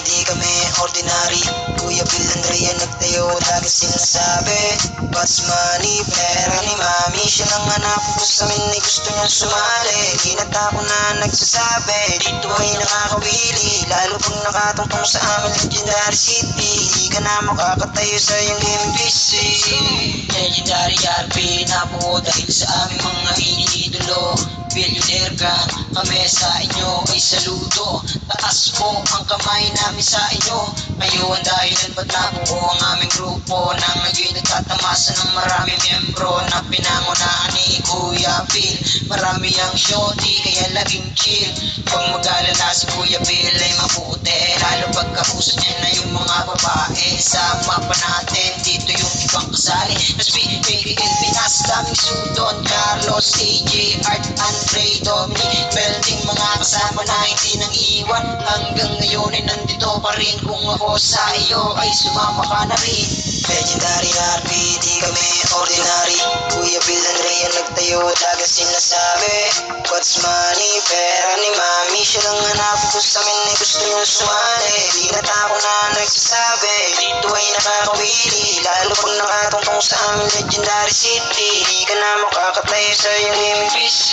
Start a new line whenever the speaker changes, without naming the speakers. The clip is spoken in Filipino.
di kami ordinary. Kuya Bill Andrea nagtayo, lagi sinasabi what's money, pera ni mami. Siya lang anak ko sa amin ay gusto niyang sumali. Ginata ko na nagsasabi, dito ay nakakawili. Lalo pag nakatungtong sa amin legendary city. Di ka na makakatayo sa iyong gaming PC. Legendary RP na po dahil sa aming mga iniidolo. Billionaire ka, kami sa inyo ay saludo. Taas po ang kamay namin sa inyo. Kayo ang dahilan ba't nabuo ang aming grupo nang ngayon nagtatamasa ng maraming miyembro na pinangunahan ni Kuya Bill. Marami ang shorty kaya laging chill. Huwag mag-alala si Kuya Bill ay mabuti, lalo pagkausap niya na yung mga babae. Sama pa natin dito yung ibang kasali na PPL Pinas, daming Sudon, Carlos, AJ, Art, Andre, Dominic, Belding, mga kasama na hindi nang iwan. Hanggang ngayon ay nandito pa rin. Kung ako sa iyo ay sumama ka na rin. Legendary RP, di kami ordinary. Kuya Bill Andrea nagtayo, lagi sinasabi what's money, pera ni mami. Siya lang anak ko sa amin ay gusto niya sumali. Ginata ko na nagsasabi, dito ay nakakawili. Lalo pag nakatungtong sa amin legendary city. Di ka na makakatayo sa iyong gaming PC.